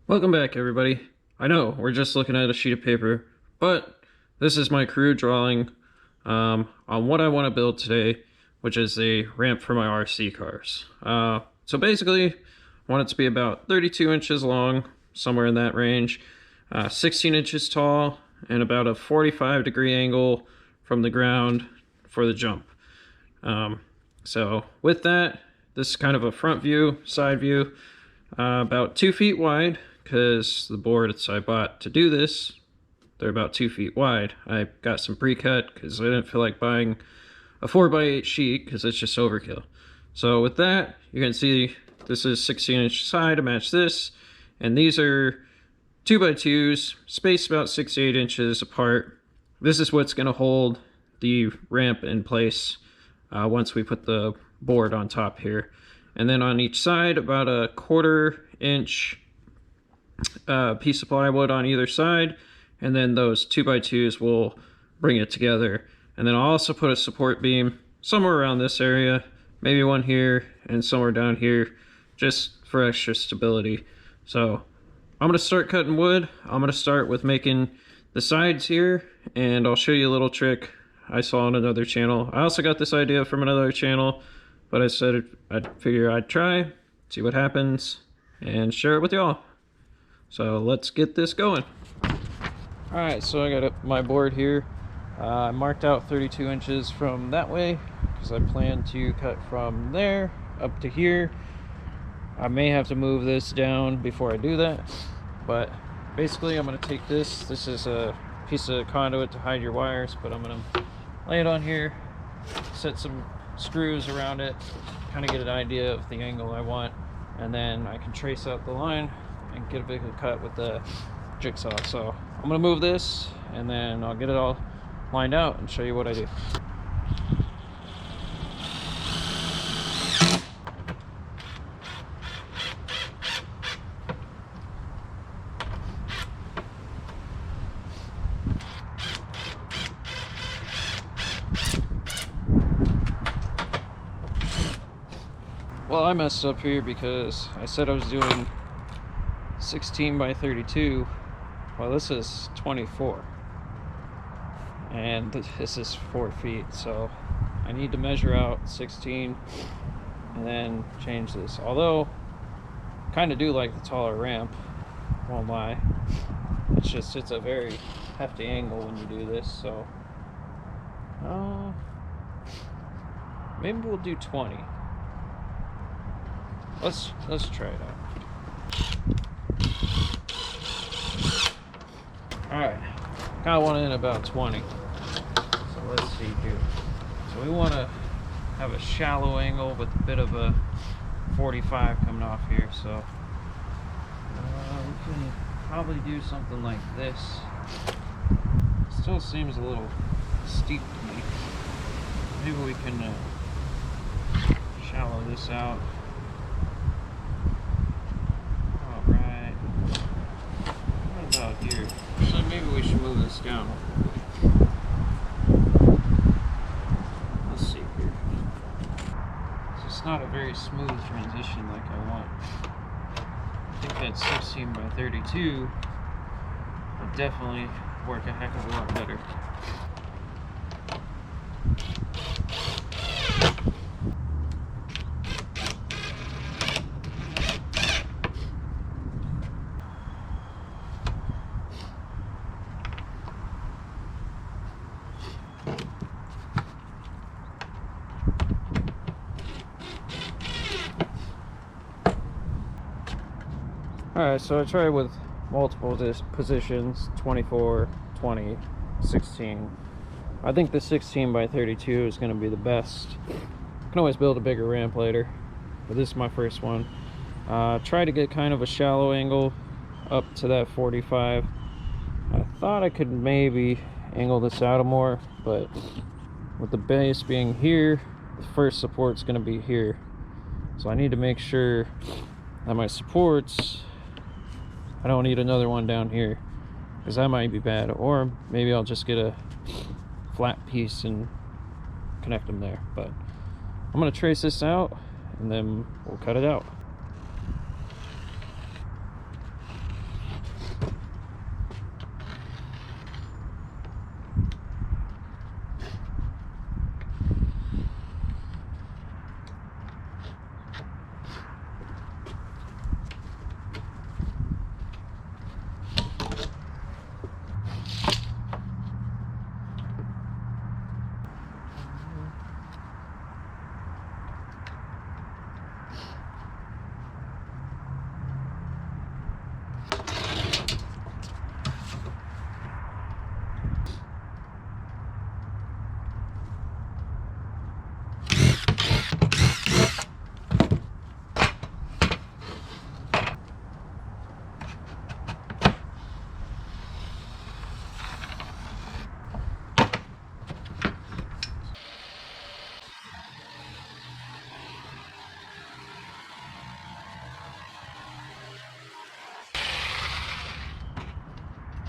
Welcome back, everybody. I know, we're just looking at a sheet of paper, but this is my crude drawing on what I want to build today, which is a ramp for my RC cars. So basically, I want it to be about 32 inches long, somewhere in that range, 16 inches tall, and about a 45-degree angle from the ground for the jump. So with that, this is kind of a front view, side view, about 2 feet wide, because the boards I bought to do this, they're about 2 feet wide. I got some pre-cut because I didn't feel like buying a 4x8 sheet because it's just overkill. So with that, you can see this is 16-inch side to match this, and these are 2x2s, spaced about 6 to 8 inches apart. This is what's going to hold the ramp in place once we put the board on top here. And then on each side, about a 1/4-inch piece of plywood on either side, and then those 2x2s will bring it together. And then I'll also put a support beam somewhere around this area, maybe one here and somewhere down here, just for extra stability. So I'm going to start cutting wood. I'm going to start with making the sides here, and I'll show you a little trick I saw on another channel. I also got this idea from another channel, but I said I'd figure I'd try, see what happens, and share it with y'all. So let's get this going. Alright, so I got my board here. I marked out 32 inches from that way because I plan to cut from there up to here. I may have to move this down before I do that, but basically I'm going to take this. This is a piece of conduit to hide your wires, but I'm going to lay it on here, set some screws around it, kind of get an idea of the angle I want, and then I can trace out the line and get a bigger cut with the jigsaw. So I'm gonna move this and then I'll get it all lined out and show you what I do. Well, I messed up here because I said I was doing 16 by 32. Well, this is 24 and this is 4 feet, so I need to measure out 16 and then change this. Although I kind of do like the taller ramp, won't lie. It's a very hefty angle when you do this, so maybe we'll do 20. Let's try it out. Alright, kind of want it in about 20. So let's see here. So we want to have a shallow angle with a bit of a 45 coming off here. So we can probably do something like this. Still seems a little steep to me. Maybe we can shallow this out. Alright. What about here? So maybe we should move this down. Let's see here. So it's not a very smooth transition like I want. I think that 16 by 32 would definitely work a heck of a lot better. Alright, so I tried with multiple positions, 24, 20, 16. I think the 16 by 32 is going to be the best. I can always build a bigger ramp later, but this is my first one. Try to get kind of a shallow angle up to that 45. I thought I could maybe angle this out more, but with the base being here, the first support's going to be here. So I need to make sure that my supports, I don't need another one down here, because that might be bad. Or maybe I'll just get a flat piece and connect them there. But I'm going to trace this out and then we'll cut it out.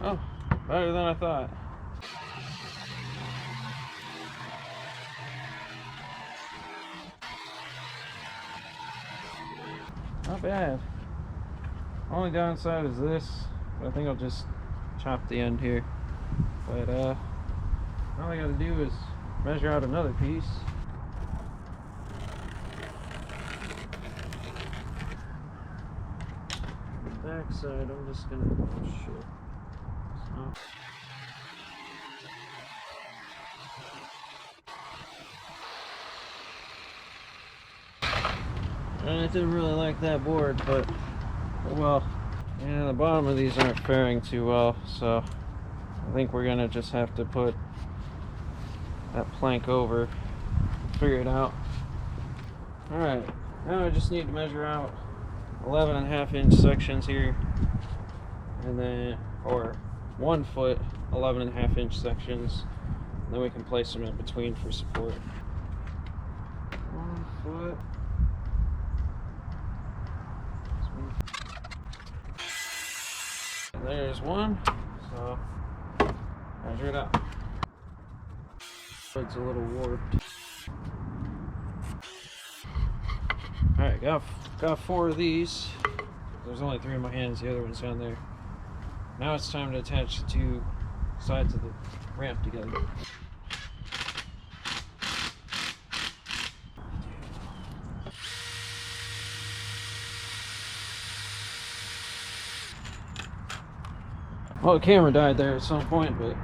Oh, better than I thought. Not bad. Only downside is this, but I think I'll just chop the end here. But all I gotta do is measure out another piece. Back side, I'm just gonna, oh shit. And I didn't really like that board, but oh well. And the bottom of these aren't faring too well, so I think we're gonna just have to put that plank over, figure it out. Alright, now I just need to measure out 11.5-inch sections here, and then, or 1 foot 11.5-inch sections, and then we can place them in between for support. 1 foot. And there's one, so measure it out. It's a little warped. Alright, got 4 of these. There's only 3 in my hands, the other one's down there. Now it's time to attach the 2 sides of the ramp together. Well, the camera died there at some point, but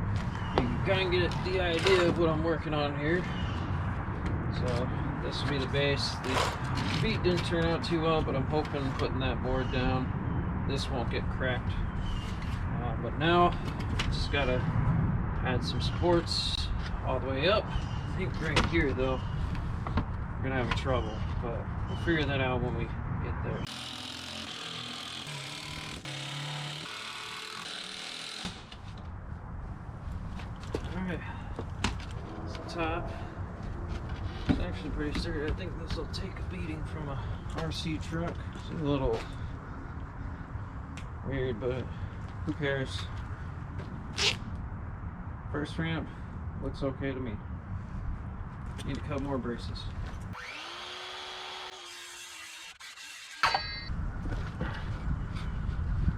you kind of get the idea of what I'm working on here. So this will be the base. The feet didn't turn out too well, but I'm hoping putting that board down, this won't get cracked. But now, just gotta add some supports all the way up. I think right here, though, we're gonna have trouble, but we'll figure that out when we get there. Alright, it's the top. It's actually pretty sturdy. I think this will take a beating from a RC truck. It's a little weird, but who cares? First ramp looks okay to me. Need to cut more braces.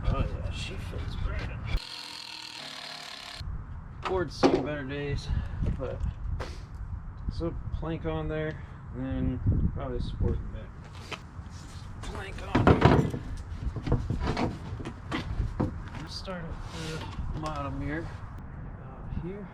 Oh yeah, she fits great. Board's seen better days, but so plank on there, and then probably support in back. Plank on. Let's start at the bottom here. Here.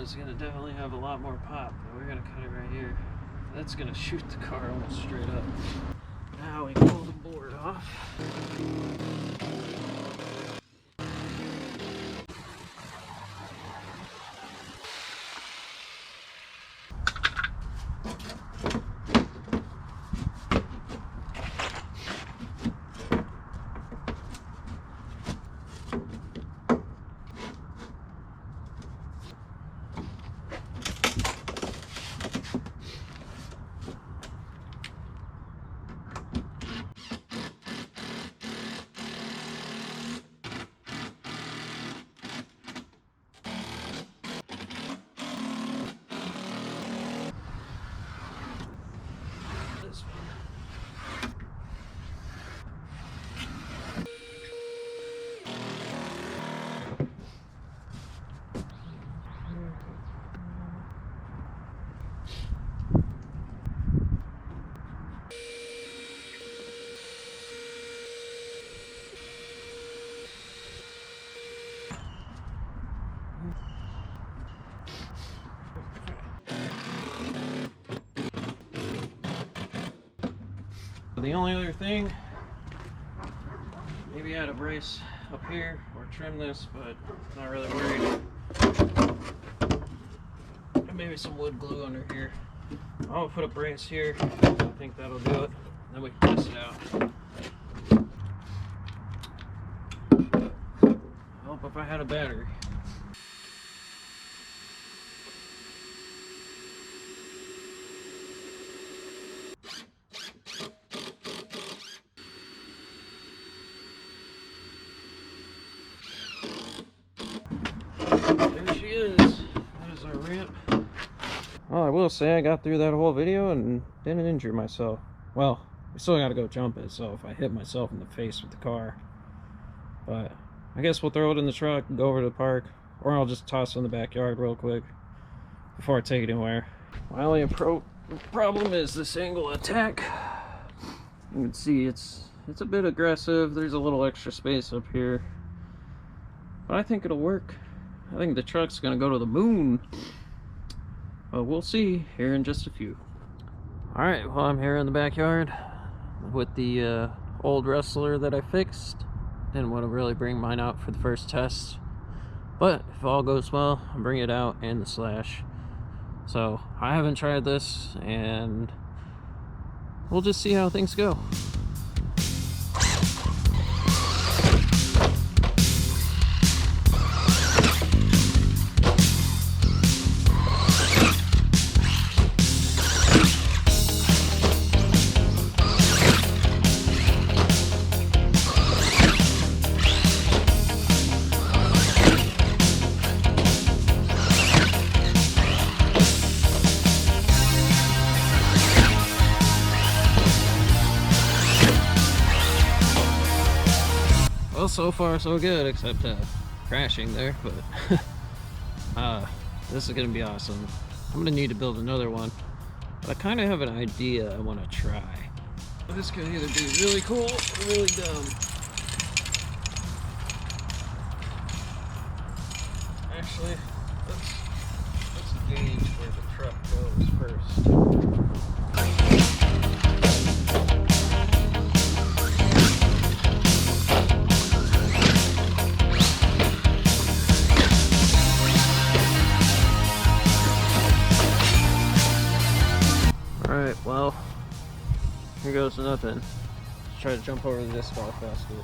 It's gonna definitely have a lot more pop, but we're gonna cut it right here. That's gonna shoot the car almost straight up. Now we pull the board off. The only other thing, maybe add a brace up here or trim this, but not really worried. And maybe some wood glue under here. I'll put a brace here. I think that'll do it. Then we can test it out. Help if I had a battery. There she is. That is our ramp. Well, I will say I got through that whole video and didn't injure myself. Well, we still gotta go jump it, so if I hit myself in the face with the car. But I guess we'll throw it in the truck and go over to the park, or I'll just toss it in the backyard real quick before I take it anywhere. My only problem is this angle of attack. You can see it's a bit aggressive. There's a little extra space up here, but I think it'll work. I think the truck's gonna go to the moon. But we'll see here in just a few. Alright, well, I'm here in the backyard with the old Wrestler that I fixed. Didn't want to really bring mine out for the first test, but if all goes well, I'll bring it out and the Slash. So I haven't tried this, and we'll just see how things go. Well, so far so good, except crashing there, but this is gonna be awesome. I'm gonna need to build another one, but I kind of have an idea I want to try. This could either be really cool or really dumb. Actually, let's gauge where the truck goes first. Alright, well, here goes nothing. Let's try to jump over the disc golf basket.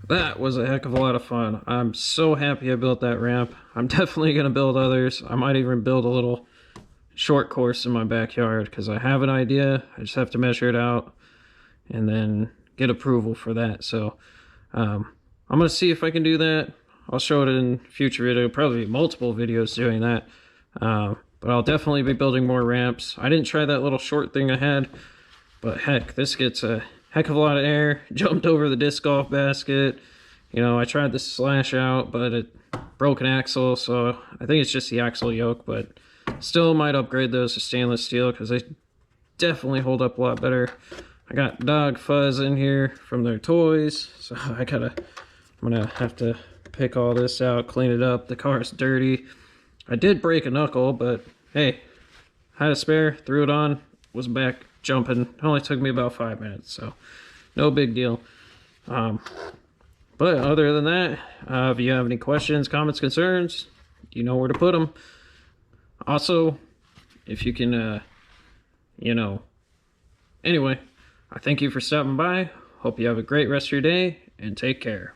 That was a heck of a lot of fun. I'm so happy I built that ramp. I'm definitely going to build others. I might even build a little short course in my backyard because I have an idea. I just have to measure it out and then get approval for that. So I'm going to see if I can do that. I'll show it in future video, probably multiple videos doing that. But I'll definitely be building more ramps. I didn't try that little short thing I had, but heck, this gets a heck of a lot of air. Jumped over the disc golf basket. You know, I tried the Slash out, but it broke an axle, so I think it's just the axle yoke, but still might upgrade those to stainless steel because they definitely hold up a lot better. I got dog fuzz in here from their toys, so I'm gonna have to pick all this out, clean it up. The car's dirty. I did break a knuckle, but hey, Had a spare, threw it on, was back jumping. It only took me about 5 minutes, so no big deal. But other than that, if you have any questions, comments, concerns, you know where to put them. Also, if you can, anyway, I thank you for stopping by. Hope you have a great rest of your day, and take care.